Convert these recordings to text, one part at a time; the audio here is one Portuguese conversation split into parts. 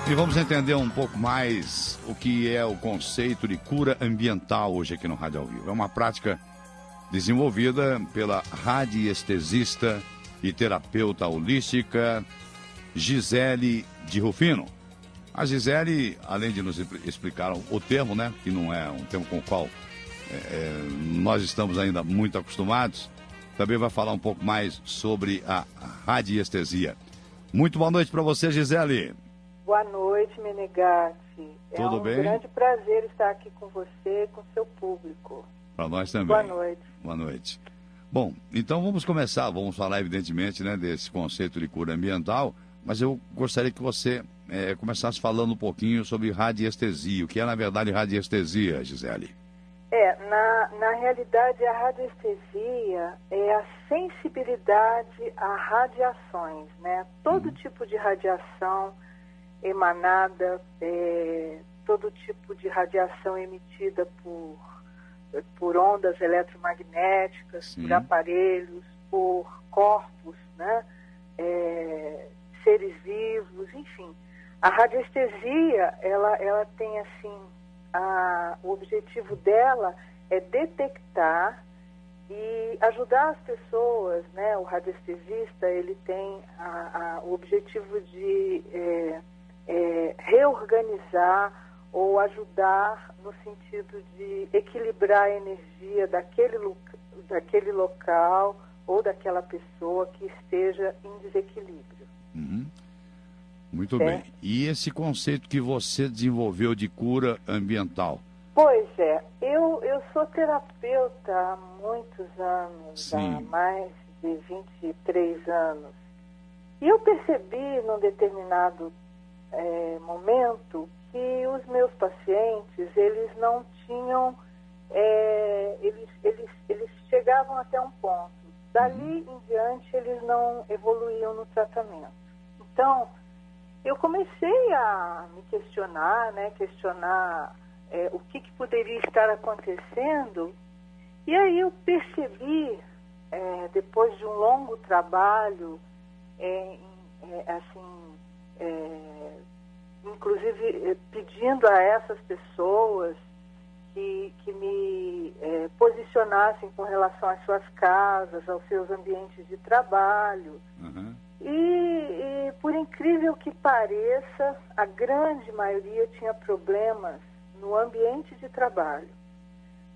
E vamos entender um pouco mais o que é o conceito de cura ambiental hoje aqui no Rádio ao Vivo. É uma prática desenvolvida pela radiestesista e terapeuta holística Gisele de Rufino. A Gisele, além de nos explicar o termo, né, que não é um termo com o qual nós estamos ainda muito acostumados, também vai falar um pouco mais sobre a radiestesia. Muito boa noite para você, Gisele. Boa noite, Menegatti. Tudo bem? É um grande prazer estar aqui com você e com seu público. Para nós também. Boa noite. Boa noite. Bom, então vamos começar. Vamos falar, evidentemente, né, desse conceito de cura ambiental, mas eu gostaria que você começasse falando um pouquinho sobre radiestesia. O que é, na verdade, radiestesia, Gisele? Na realidade, a radiestesia é a sensibilidade a radiações, né? Todo tipo de radiação emanada, todo tipo de radiação emitida por ondas eletromagnéticas, Sim. por aparelhos, por corpos, né? Seres vivos, enfim. A radiestesia, ela tem assim, o objetivo dela é detectar e ajudar as pessoas, né? O radiestesista, ele tem o objetivo de reorganizar ou ajudar no sentido de equilibrar a energia daquele local ou daquela pessoa que esteja em desequilíbrio. Uhum. Muito bem. E esse conceito que você desenvolveu de cura ambiental? Pois é, eu sou terapeuta há muitos anos, Sim. há mais de 23 anos. E eu percebi num determinado momento que os meus pacientes, eles não tinham, eles chegavam até um ponto. Dali em diante, eles não evoluíam no tratamento. Então, eu comecei a me questionar, né, o que poderia estar acontecendo, e aí eu percebi, depois de um longo trabalho, inclusive pedindo a essas pessoas que me posicionassem com relação às suas casas, aos seus ambientes de trabalho. Uhum. E por incrível que pareça, a grande maioria tinha problemas no ambiente de trabalho.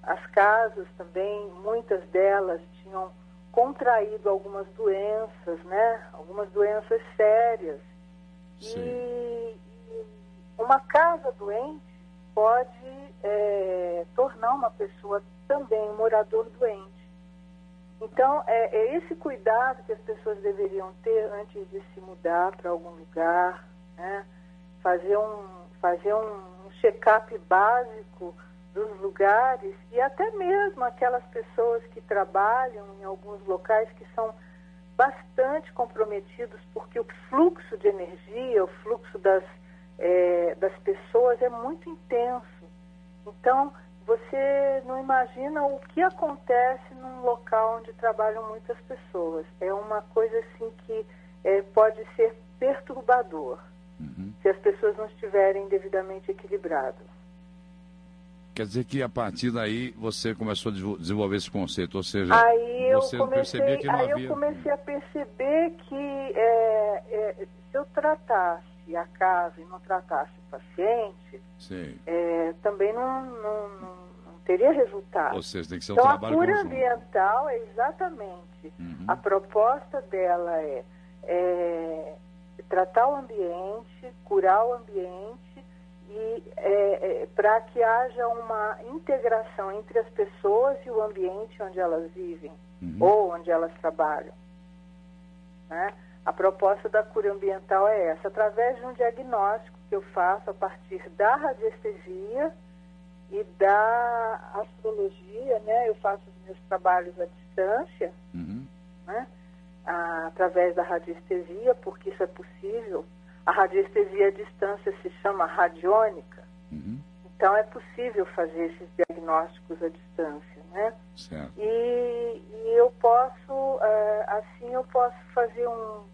As casas também, muitas delas tinham contraído algumas doenças, né? Algumas doenças sérias. Sim. E uma casa doente pode tornar uma pessoa também um morador doente. Então, é esse cuidado que as pessoas deveriam ter antes de se mudar para algum lugar, né? Fazer um check-up básico dos lugares e até mesmo aquelas pessoas que trabalham em alguns locais que são bastante comprometidos, porque o fluxo de energia, o fluxo das pessoas é muito intenso. Então, você não imagina o que acontece num local onde trabalham muitas pessoas. É uma coisa assim que pode ser perturbador, se as pessoas não estiverem devidamente equilibradas. Quer dizer que a partir daí você começou a desenvolver esse conceito, ou seja, você percebia que não havia... Aí eu comecei a perceber que se eu tratasse a casa e não tratasse o paciente, Sim. Também não teria resultado. Ou seja, tem que ser um então, trabalho a cura conjunto. ambiental é exatamente, a proposta dela é tratar o ambiente, curar o ambiente e para que haja uma integração entre as pessoas e o ambiente onde elas vivem ou onde elas trabalham, né? A proposta da cura ambiental é essa, através de um diagnóstico que eu faço a partir da radiestesia e da astrologia, né? Eu faço os meus trabalhos à distância, né? Através da radiestesia, porque isso é possível. A radiestesia à distância se chama radiônica, então é possível fazer esses diagnósticos à distância, né? Certo. E eu posso, assim eu posso fazer um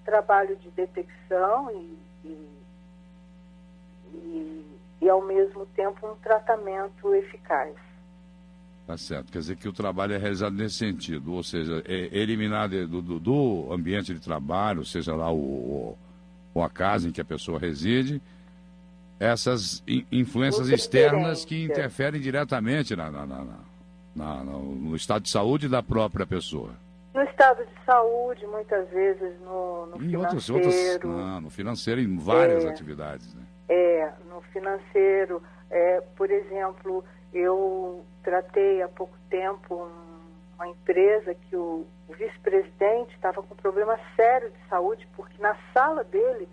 trabalho de detecção e e ao mesmo tempo um tratamento eficaz. Tá certo, quer dizer que o trabalho é realizado nesse sentido, ou seja, eliminar do ambiente de trabalho, seja lá ou a casa em que a pessoa reside, essas influências externas que interferem diretamente no estado de saúde da própria pessoa. No estado de saúde, muitas vezes no financeiro. No financeiro, em várias atividades, né? No financeiro. Por exemplo, eu tratei há pouco tempo uma empresa que o vice-presidente estava com um problema sério de saúde, porque na sala dele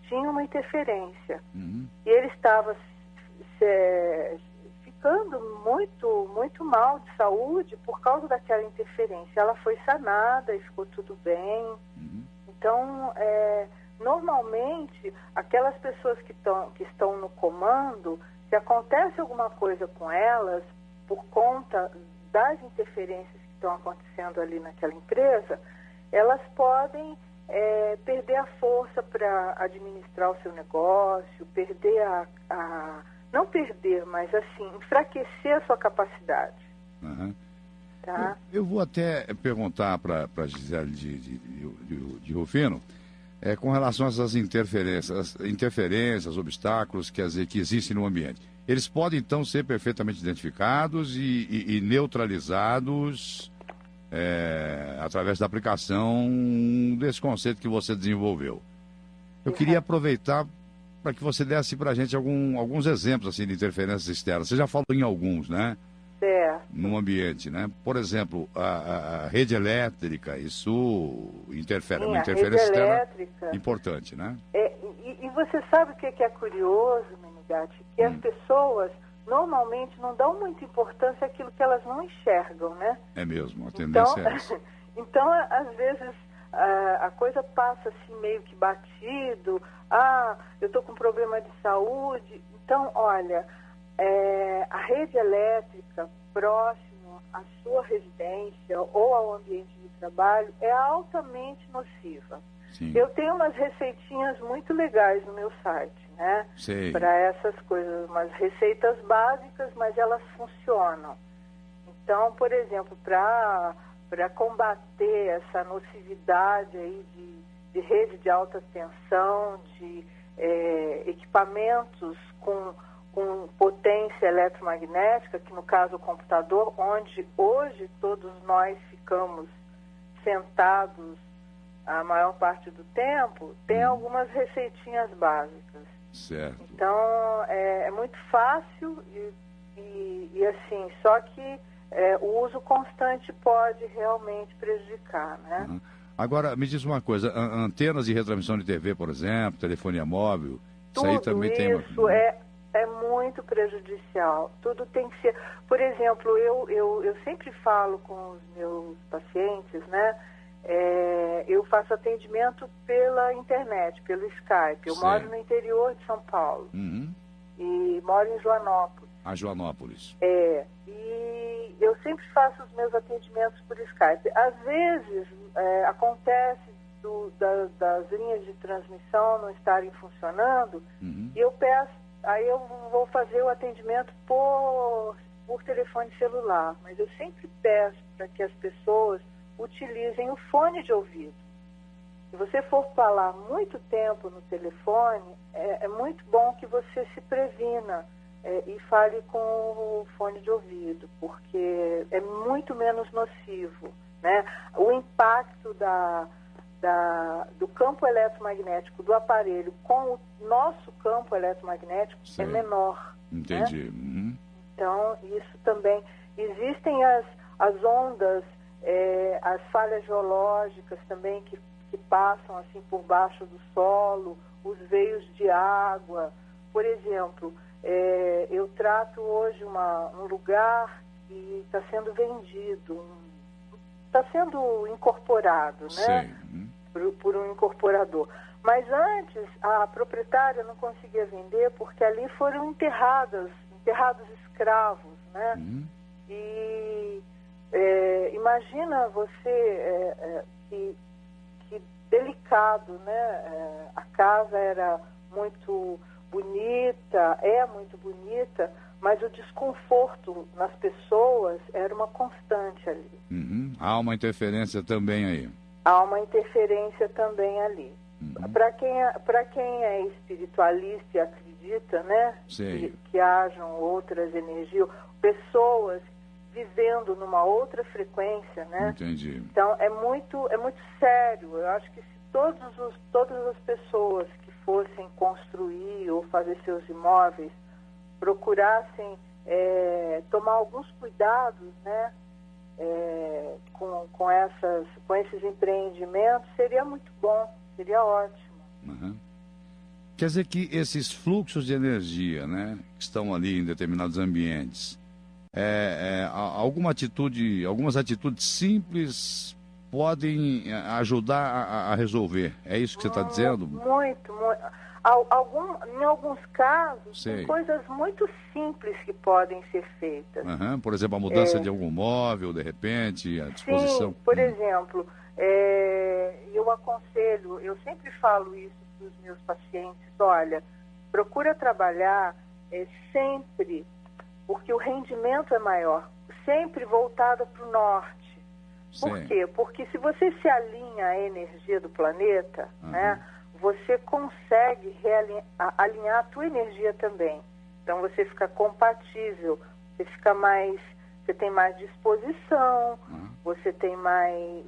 tinha uma interferência. Uhum. E ele estava ficando muito, muito mal de saúde por causa daquela interferência. Ela foi sanada e ficou tudo bem. Uhum. Então, normalmente, aquelas pessoas que estão no comando, se acontece alguma coisa com elas, por conta das interferências que estão acontecendo ali naquela empresa, elas podem perder a força para administrar o seu negócio, não perder, mas assim, enfraquecer a sua capacidade. Uhum. Tá? Eu vou até perguntar para a Gisele de Rufino, com relação a essas interferências, obstáculos que existem no ambiente. Eles podem, então, ser perfeitamente identificados e neutralizados através da aplicação desse conceito que você desenvolveu. Eu queria aproveitar para que você desse para a gente alguns exemplos assim, de interferências externas. Você já falou em alguns, né? No ambiente, né? Por exemplo, a rede elétrica, isso interfere, é uma interferência externa importante, né? E você sabe o que é curioso, Menegatti? Que as pessoas normalmente não dão muita importância àquilo que elas não enxergam, né? É mesmo, a tendência é essa. Então, às vezes, a coisa passa assim meio que batido. Eu estou com problema de saúde. Então, olha, a rede elétrica próximo à sua residência ou ao ambiente de trabalho é altamente nociva. Sim. Eu tenho umas receitinhas muito legais no meu site, né? Para essas coisas, umas receitas básicas, mas elas funcionam. Então, por exemplo, para combater essa nocividade aí de rede de alta tensão, de equipamentos com potência eletromagnética, que no caso o computador, onde hoje todos nós ficamos sentados a maior parte do tempo, tem algumas receitinhas básicas. Certo. Então, é muito fácil e assim, só que o uso constante pode realmente prejudicar, né? Uhum. Agora, me diz uma coisa, antenas de retransmissão de TV, por exemplo, telefonia móvel, tudo isso aí também isso é muito prejudicial. Tudo tem que ser... Por exemplo, eu sempre falo com os meus pacientes, né? Eu faço atendimento pela internet, pelo Skype. Eu moro no interior de São Paulo. Uhum. E moro em Joanópolis. Joanópolis. E eu sempre faço os meus atendimentos por Skype. Às vezes, acontece das linhas de transmissão não estarem funcionando, e eu peço, aí eu vou fazer o atendimento por telefone celular. Mas eu sempre peço para que as pessoas utilizem o fone de ouvido. Se você for falar muito tempo no telefone, é muito bom que você se previna e fale com o fone de ouvido, porque é muito menos nocivo, né? O impacto do campo eletromagnético do aparelho com o nosso campo eletromagnético é menor. Entendi. Né? Uhum. Então, isso também. Existem as ondas, as falhas geológicas também que passam assim por baixo do solo, os veios de água. Por exemplo, eu trato hoje um lugar que está sendo vendido, está sendo incorporado, né? Por um incorporador. Mas antes a proprietária não conseguia vender porque ali foram enterrados escravos, né? E imagina você que delicado, né? A casa era muito bonita, é muito bonita, mas o desconforto nas pessoas era uma constante ali. Uhum. Há uma interferência também aí. Há uma interferência também ali. Uhum. Para quem é espiritualista e acredita, né, que hajam outras energias, pessoas vivendo numa outra frequência, né? Entendi. Então é muito sério. Eu acho que se todas as pessoas que fossem construir ou fazer seus imóveis procurassem tomar alguns cuidados, né, com esses empreendimentos, seria muito bom, seria ótimo. Uhum. Quer dizer que esses fluxos de energia, né, que estão ali em determinados ambientes, algumas atitudes simples podem ajudar a resolver. É isso que você está dizendo? Muito. Em alguns casos, tem coisas muito simples que podem ser feitas. Uhum. Por exemplo, a mudança de algum móvel, de repente, a disposição. Sim, por exemplo, eu aconselho, eu sempre falo isso para os meus pacientes, olha, procura trabalhar sempre, porque o rendimento é maior, sempre voltada para o norte. Por quê? Porque se você se alinha à energia do planeta, né, você consegue alinhar a tua energia também. Então você fica compatível, você tem mais disposição, você tem mais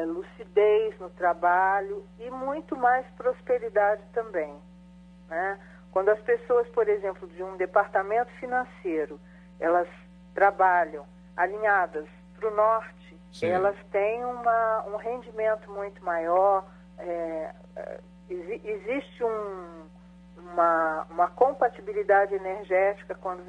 lucidez no trabalho e muito mais prosperidade também, né? Quando as pessoas, por exemplo, de um departamento financeiro, elas trabalham alinhadas para o norte, elas têm um rendimento muito maior, existe uma compatibilidade energética quando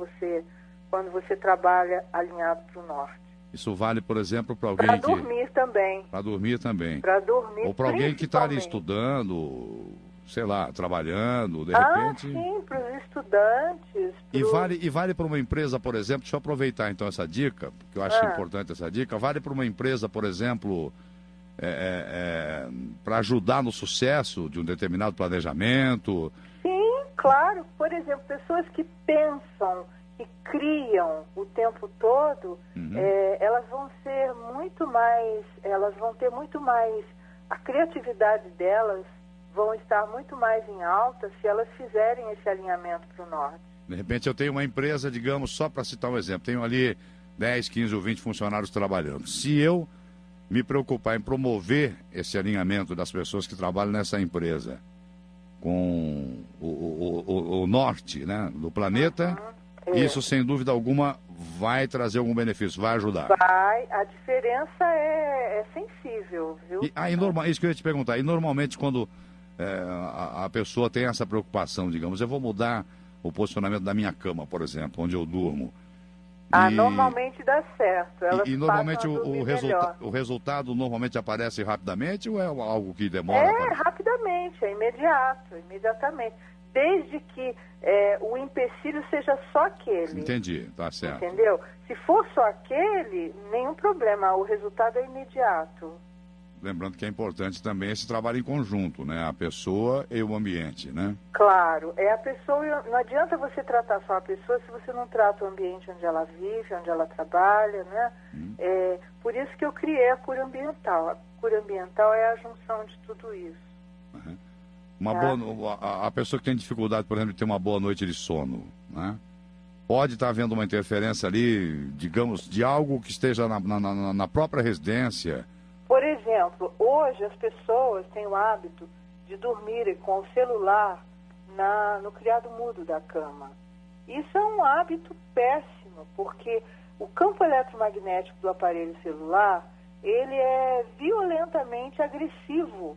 você trabalha alinhado para o norte. Isso vale, por exemplo, para alguém Para dormir também. Para dormir também. Para dormir. Ou para alguém que está ali estudando, sei lá, trabalhando, de repente. Sim, para os estudantes. E vale para uma empresa, por exemplo, deixa eu aproveitar então essa dica, porque eu acho importante essa dica, vale para uma empresa, por exemplo, para ajudar no sucesso de um determinado planejamento? Sim, claro. Por exemplo, pessoas que pensam, que criam o tempo todo, elas vão ser muito mais, elas vão ter muito mais, a criatividade delas vão estar muito mais em alta se elas fizerem esse alinhamento para o norte. De repente eu tenho uma empresa, digamos, só para citar um exemplo, tenho ali 10, 15 ou 20 funcionários trabalhando. Se eu me preocupar em promover esse alinhamento das pessoas que trabalham nessa empresa com o norte, né, do planeta, isso sem dúvida alguma vai trazer algum benefício, vai ajudar. Vai, a diferença é sensível, viu? Isso que eu ia te perguntar, e normalmente quando a pessoa tem essa preocupação, digamos, eu vou mudar o posicionamento da minha cama, por exemplo, onde eu durmo. Normalmente dá certo. E normalmente o resultado normalmente aparece rapidamente ou é algo que demora? Rapidamente, é imediato, imediatamente. Desde que o empecilho seja só aquele. Entendi, tá certo. Entendeu? Se for só aquele, nenhum problema, o resultado é imediato. Lembrando que é importante também esse trabalho em conjunto, né? A pessoa e o ambiente, né? Claro, a pessoa, não adianta você tratar só a pessoa se você não trata o ambiente onde ela vive, onde ela trabalha, né? Por isso que eu criei a cura ambiental. A cura ambiental é a junção de tudo isso. A pessoa que tem dificuldade, por exemplo, de ter uma boa noite de sono, né? Pode estar havendo uma interferência ali, digamos, de algo que esteja na própria residência. Por exemplo, hoje as pessoas têm o hábito de dormirem com o celular no criado mudo da cama. Isso é um hábito péssimo, porque o campo eletromagnético do aparelho celular, ele é violentamente agressivo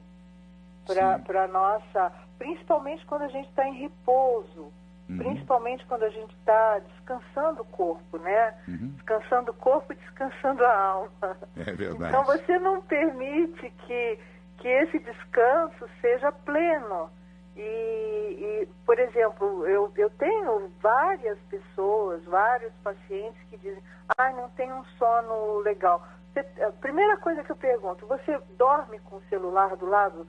para nossa, principalmente quando a gente está em repouso, principalmente quando a gente está descansando o corpo, né? Descansando o corpo e descansando a alma. É verdade. Então você não permite que esse descanso seja pleno. E por exemplo, eu tenho várias pessoas, vários pacientes que dizem, não tenho um sono legal. A primeira coisa que eu pergunto, você dorme com o celular do lado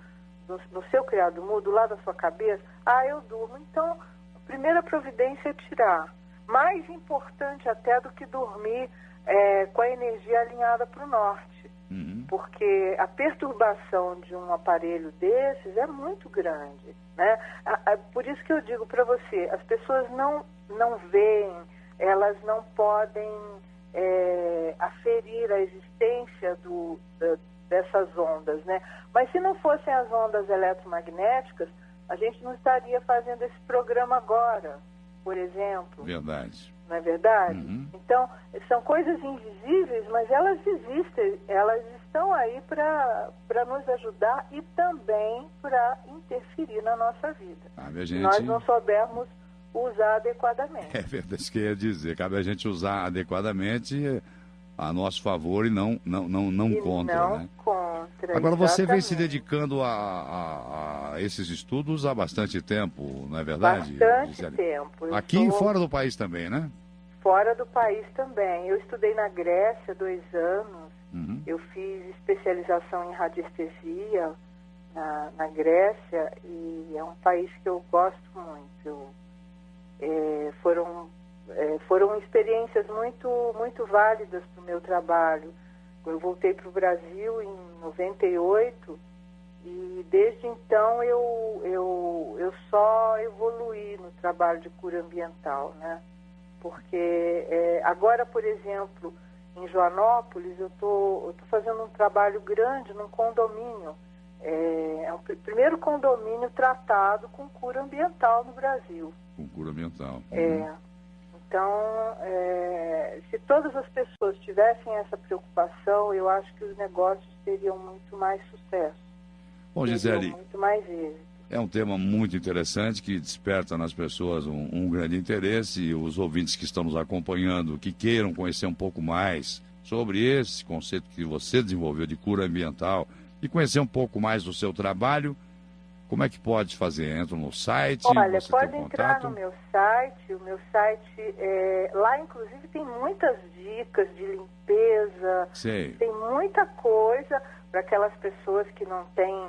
no seu criado mudo, lá da sua cabeça, eu durmo. Então, a primeira providência é tirar. Mais importante até do que dormir com a energia alinhada para o norte. Porque a perturbação de um aparelho desses é muito grande, né? Por isso que eu digo para você, as pessoas não veem, elas não podem aferir a existência dessas ondas, né? Mas se não fossem as ondas eletromagnéticas, a gente não estaria fazendo esse programa agora, por exemplo. Verdade. Não é verdade? Então, são coisas invisíveis, mas elas existem, elas estão aí para nos ajudar e também para interferir na nossa vida. Se nós não soubermos usar adequadamente. É verdade, isso que eu ia dizer. Cabe a gente usar adequadamente a nosso favor e não contra. Não, né? Contra. Agora, você vem exatamente. se dedicando a esses estudos há bastante tempo, não é verdade? Bastante Gisele? tempo. Aqui e fora do país também, né? Fora do país também. Eu estudei na Grécia 2 anos. Eu fiz especialização em radiestesia na Grécia e é um país que eu gosto muito. Foram experiências muito válidas para o meu trabalho. Eu voltei para o Brasil em 98 e desde então eu só evoluí no trabalho de cura ambiental, né? Porque agora, por exemplo, em Joanópolis, eu tô fazendo um trabalho grande num condomínio. É o primeiro condomínio tratado com cura ambiental no Brasil. Com cura ambiental. Então, se todas as pessoas tivessem essa preocupação, eu acho que os negócios teriam muito mais sucesso. Bom, Gisele, muito mais êxito. É um tema muito interessante que desperta nas pessoas um grande interesse e os ouvintes que estão nos acompanhando, que queiram conhecer um pouco mais sobre esse conceito que você desenvolveu de cura ambiental e conhecer um pouco mais do seu trabalho, como é que pode fazer? Entra no site? Olha, você pode tem entrar contato? no meu site. O meu site, lá inclusive tem muitas dicas de limpeza. Sei. Tem muita coisa para aquelas pessoas que não têm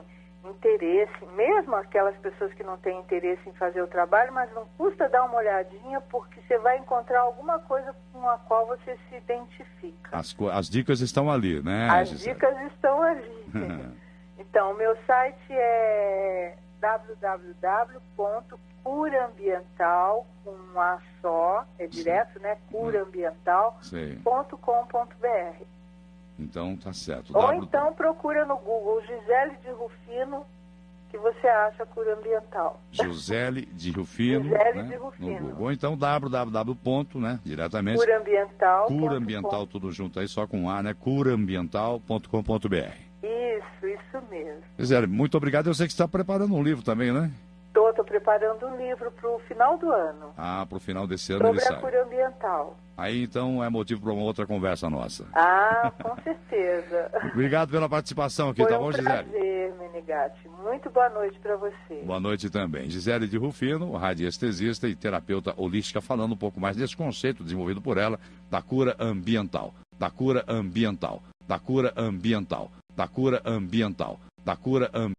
interesse, mesmo aquelas pessoas que não têm interesse em fazer o trabalho, mas não custa dar uma olhadinha, porque você vai encontrar alguma coisa com a qual você se identifica. As dicas estão ali, né? As Gisele? dicas estão ali. Então, o meu site é www.curaambiental, com um A só, direto, né? curaambiental.com.br. Então, tá certo. Ou então procura no Google Gisele de Rufino, que você acha cura ambiental. Gisele de Rufino. Gisele né? de Rufino. No Google. Ou então www. né? Diretamente. Curaambiental. Cura Ambiental, tudo junto aí, só com A, né? curaambiental.com.br. Isso mesmo. Gisele, muito obrigado. Eu sei que você está preparando um livro também, né? Estou preparando um livro para o final do ano. Para o final desse ano sobre ele a sai. cura ambiental. Aí, então, é motivo para uma outra conversa nossa. Com certeza. Obrigado pela participação aqui, Foi tá bom, Gisele? prazer, Menegatti. Muito boa noite para você. Boa noite também. Gisele de Rufino, radiestesista e terapeuta holística, falando um pouco mais desse conceito desenvolvido por ela, da cura ambiental. Da cura ambiental. Da cura ambiental. Da cura ambiental. Da cura ambiental.